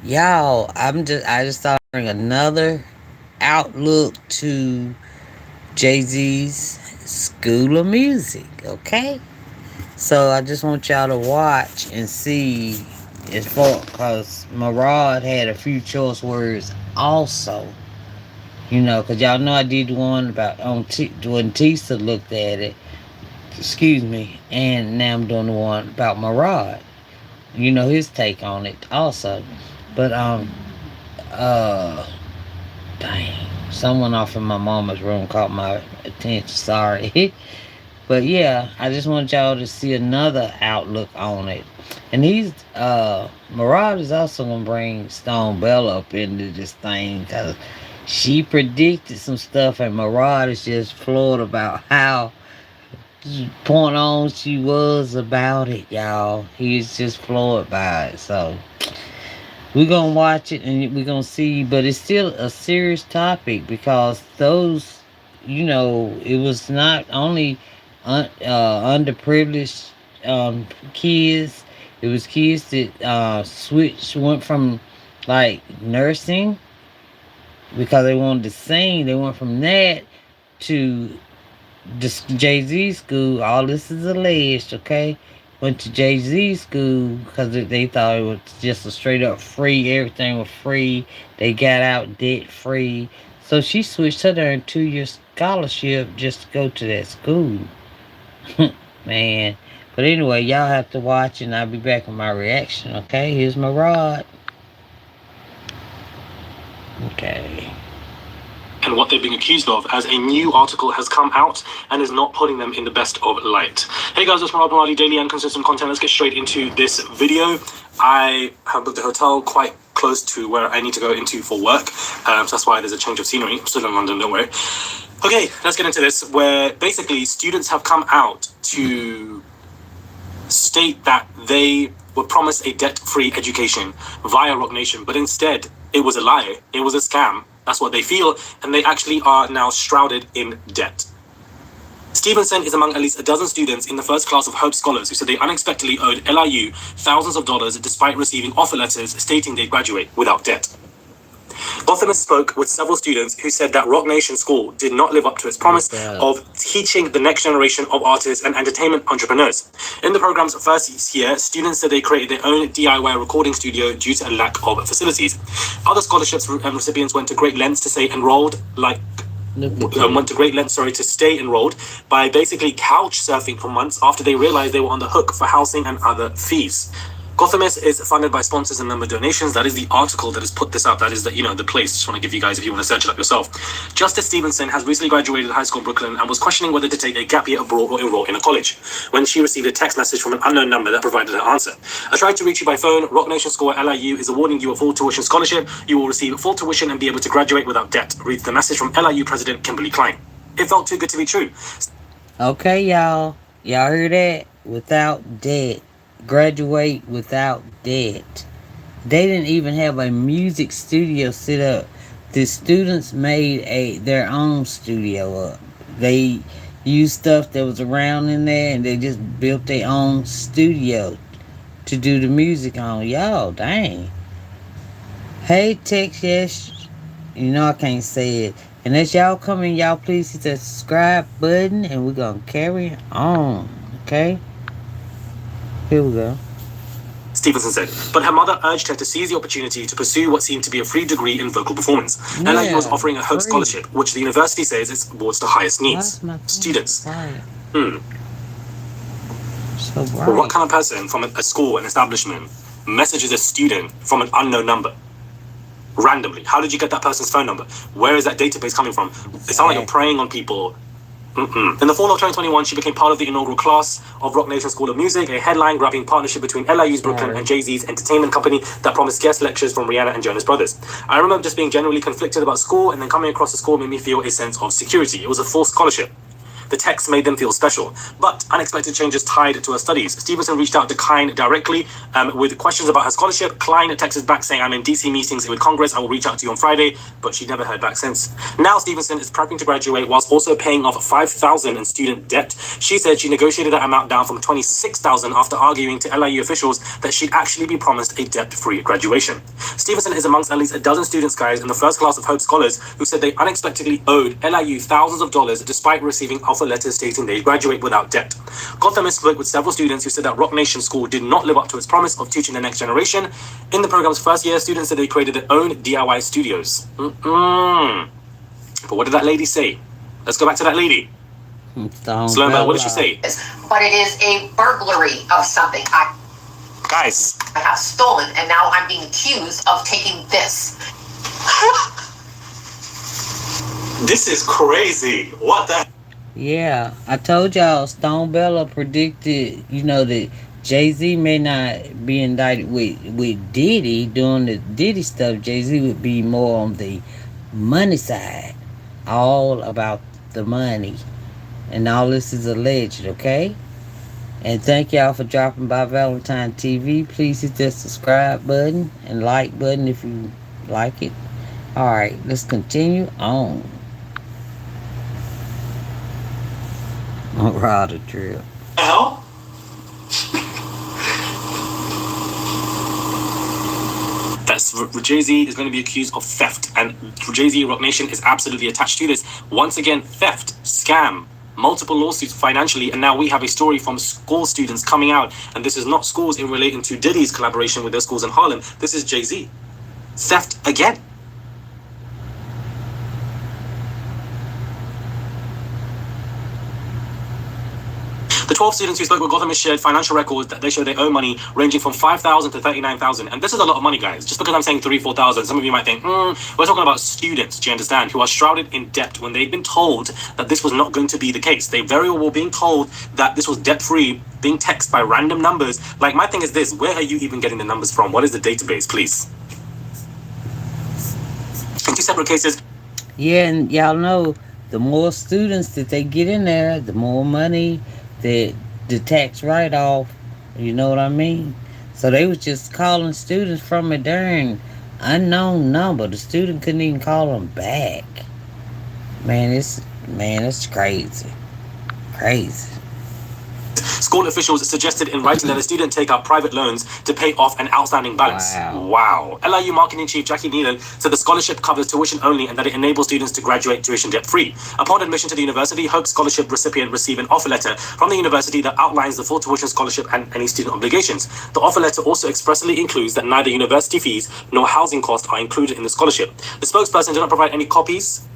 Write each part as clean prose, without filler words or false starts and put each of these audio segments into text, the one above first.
Y'all, I just thought I'd bring another outlook to Jay-Z's School of Music, okay? So I just want y'all to watch and see it's for because Marad had a few choice words also. Because y'all know I did the one about when Tisa looked at it, excuse me, and now I'm doing the one about Marad. His take on it also. But uh dang, someone off in my mama's room caught my attention. Sorry. But yeah, I just want y'all to see another outlook on it. And Marad is also gonna bring Stone Bella up into this thing because she predicted some stuff, and Marad is just floored about how point on she was about it, y'all. He's just floored by it. So we're gonna watch it and we're gonna see, but it's still a serious topic because it was not only underprivileged kids. It was kids that went from like nursing because they wanted to sing. They went from that to this Jay Z school. All this is alleged, okay? Went to Jay Z school because they thought it was just a straight up free. Everything was free. They got out debt free. So she switched her there 2 year scholarship just to go to that school. Man. But anyway, y'all have to watch and I'll be back with my reaction, okay? Here's my rod. Okay. And what they're being accused of, as a new article has come out and is not putting them in the best of light. Hey guys, it's Marab Mali, daily and consistent content. Let's get straight into this video. I have booked a hotel quite close to where I need to go into for work, so that's why there's a change of scenery. I'm still in London, don't worry. Okay, let's get into this, where basically students have come out to state that they were promised a debt-free education via Rock Nation, but instead it was a lie. It was a scam. That's what they feel, and they actually are now shrouded in debt. Stevenson is among at least a dozen students in the first class of Hope Scholars who said they unexpectedly owed LIU thousands of dollars despite receiving offer letters stating they'd graduate without debt. Gothamist spoke with several students who said that Rock Nation School did not live up to its promise of teaching the next generation of artists and entertainment entrepreneurs. In the program's first year, students said they created their own DIY recording studio due to a lack of facilities. Other scholarships recipients went to great lengths to stay enrolled, to stay enrolled by basically couch surfing for months after they realized they were on the hook for housing and other fees. Gothamist is funded by sponsors and member donations. That is the article that has put this up. That is the place. Just want to give you guys, if you want to search it up yourself. Justice Stevenson has recently graduated high school in Brooklyn and was questioning whether to take a gap year abroad or enroll in a college when she received a text message from an unknown number that provided her answer. I tried to reach you by phone. Rock Nation School at LIU is awarding you a full tuition scholarship. You will receive full tuition and be able to graduate without debt, reads the message from LIU President Kimberly Klein. It felt too good to be true. Okay, y'all. Y'all hear that? Without debt. Graduate without debt. They didn't even have a music studio set up. The students made their own studio up. They used stuff that was around in there and they just built their own studio to do the music on. Y'all, dang. Hey, Texas. I can't say it. And as y'all come in, y'all please hit that subscribe button and we're going to carry on. Okay? Here we go. Stevenson said, but her mother urged her to seize the opportunity to pursue what seemed to be a free degree in vocal performance. LIU was offering a Hope Scholarship, which the university says is towards the highest needs. Students. So well, what kind of person from a school, an establishment, messages a student from an unknown number? Randomly. How did you get that person's phone number? Where is that database coming from? It sounds like you're preying on people. In the fall of 2021, she became part of the inaugural class of Rock Nation School of Music, a headline-grabbing partnership between LIU's Brooklyn and Jay-Z's entertainment company that promised guest lectures from Rihanna and Jonas Brothers. I remember just being genuinely conflicted about school, and then coming across the school made me feel a sense of security. It was a full scholarship. The text made them feel special. But unexpected changes tied to her studies. Stevenson reached out to Klein directly with questions about her scholarship. Klein texted back saying, I'm in DC meetings with Congress. I will reach out to you on Friday. But she never heard back since. Now Stevenson is prepping to graduate whilst also paying off $5,000 in student debt. She said she negotiated that amount down from $26,000 after arguing to LIU officials that she'd actually be promised a debt-free graduation. Stevenson is amongst at least a dozen students, guys, in the first class of Hope Scholars who said they unexpectedly owed LIU thousands of dollars despite receiving offer letters stating they'd graduate without debt. Gothamist spoke with several students who said that Rock Nation School did not live up to its promise of teaching the next generation. In the program's first year, students said they created their own DIY studios. But what did that lady say? Let's go back to that lady. Slow Mel, what did she say? But it is a burglary of something Guys, I have stolen, and now I'm being accused of taking this. This is crazy. What the? Yeah, I told y'all Stone Bella predicted, that Jay-Z may not be indicted with Diddy doing the Diddy stuff. Jay-Z would be more on the money side. All about the money. And all this is alleged, okay? And thank y'all for dropping by Valentine TV. Please hit that subscribe button and like button if you like it. Alright, let's continue on. Ride a trip. Hell? That's Jay-Z is going to be accused of theft, and Jay-Z Rock Nation is absolutely attached to this. Once again, theft, scam, multiple lawsuits financially, and now we have a story from school students coming out, and this is not schools in relating to Diddy's collaboration with their schools in Harlem. This is Jay-Z. Theft again. The 12 students who spoke with Gotham shared financial records that they show they owe money ranging from $5,000 to $39,000. And this is a lot of money, guys. Just because I'm saying $3,000, $4,000, some of you might think, we're talking about students, do you understand, who are shrouded in debt when they've been told that this was not going to be the case. They very well were being told that this was debt-free, being texted by random numbers. Like, my thing is this, where are you even getting the numbers from? What is the database, please? In two separate cases. Yeah, and y'all know, the more students that they get in there, the more money the tax write-off, you know what I mean? So they was just calling students from a darn unknown number. The student couldn't even call them back. Man, it's crazy. Crazy. School officials suggested in writing that a student take out private loans to pay off an outstanding balance. Wow. LIU Marketing Chief Jackie Nealon said the scholarship covers tuition only and that it enables students to graduate tuition debt-free. Upon admission to the university, Hope Scholarship recipient receive an offer letter from the university that outlines the full tuition scholarship and any student obligations. The offer letter also expressly includes that neither university fees nor housing costs are included in the scholarship. The spokesperson did not provide any copies.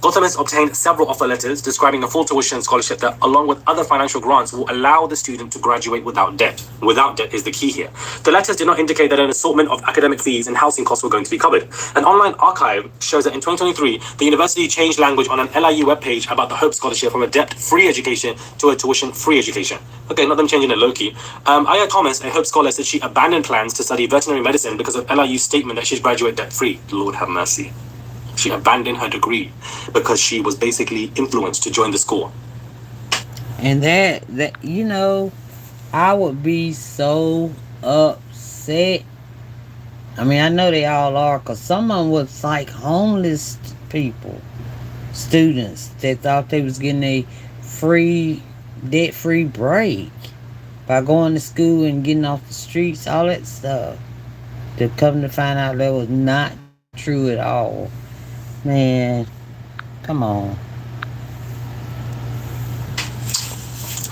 Gothamists obtained several offer letters describing a full tuition scholarship that, along with other financial grants, will allow the student to graduate without debt. Without debt is the key here. The letters did not indicate that an assortment of academic fees and housing costs were going to be covered. An online archive shows that in 2023, the university changed language on an LIU webpage about the Hope Scholarship from a debt-free education to a tuition-free education. Okay, not them changing it low-key. Aya Thomas, a Hope scholar, said she abandoned plans to study veterinary medicine because of LIU's statement that she'd graduate debt-free. Lord have mercy. She abandoned her degree because she was basically influenced to join the school. And that I would be so upset. I mean, I know they all are, because some of them was like homeless people, students that thought they was getting a free, debt-free break by going to school and getting off the streets, all that stuff. To come to find out that was not true at all. Man, come on.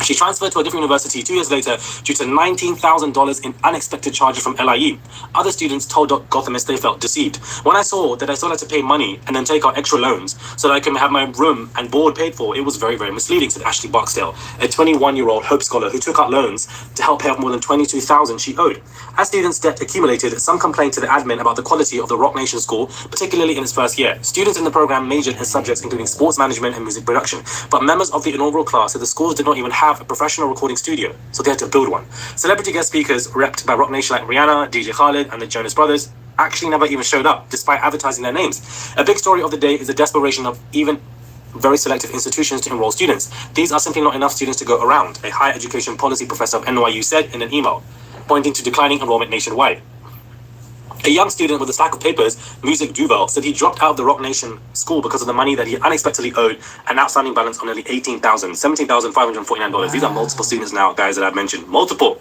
She transferred to a different university 2 years later due to $19,000 in unexpected charges from LIU. Other students told Gothamists they felt deceived. When I saw that I still had to pay money and then take out extra loans so that I can have my room and board paid for, it was very, very misleading, said Ashley Barksdale, a 21-year-old Hope scholar who took out loans to help pay off more than $22,000 she owed. As students' debt accumulated, some complained to the admin about the quality of the Rock Nation School, particularly in its first year. Students in the program majored in subjects including sports management and music production, but members of the inaugural class said the schools did not even have a professional recording studio, so they had to build one. Celebrity guest speakers repped by Rock Nation like Rihanna, DJ Khaled, and the Jonas Brothers actually never even showed up, despite advertising their names. A big story of the day is the desperation of even very selective institutions to enroll students. These are simply not enough students to go around, a higher education policy professor of NYU said in an email, pointing to declining enrollment nationwide. A young student with a stack of papers, Music Duval, said he dropped out of the Rock Nation school because of the money that he unexpectedly owed, an outstanding balance of nearly $17,549. These are multiple students now, guys, that I've mentioned. Multiple.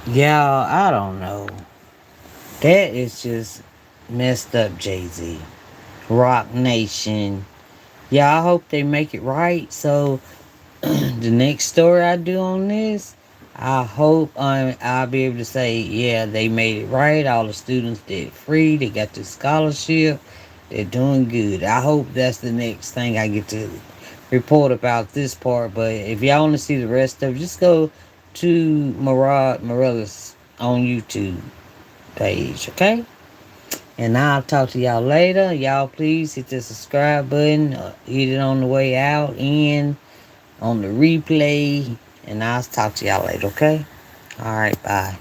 Y'all, I don't know. That is just messed up, Jay Z. Rock Nation. Yeah, I hope they make it right. So the next story I do on this, I hope I'll be able to say, yeah, they made it right. All the students did free. They got the scholarship. They're doing good. I hope that's the next thing I get to report about this part. But if y'all want to see the rest of it, just go to Murad Morales on YouTube page, okay? And I'll talk to y'all later. Y'all please hit the subscribe button. Hit it on the way out and on the replay. And I'll talk to y'all later, okay? Alright, bye.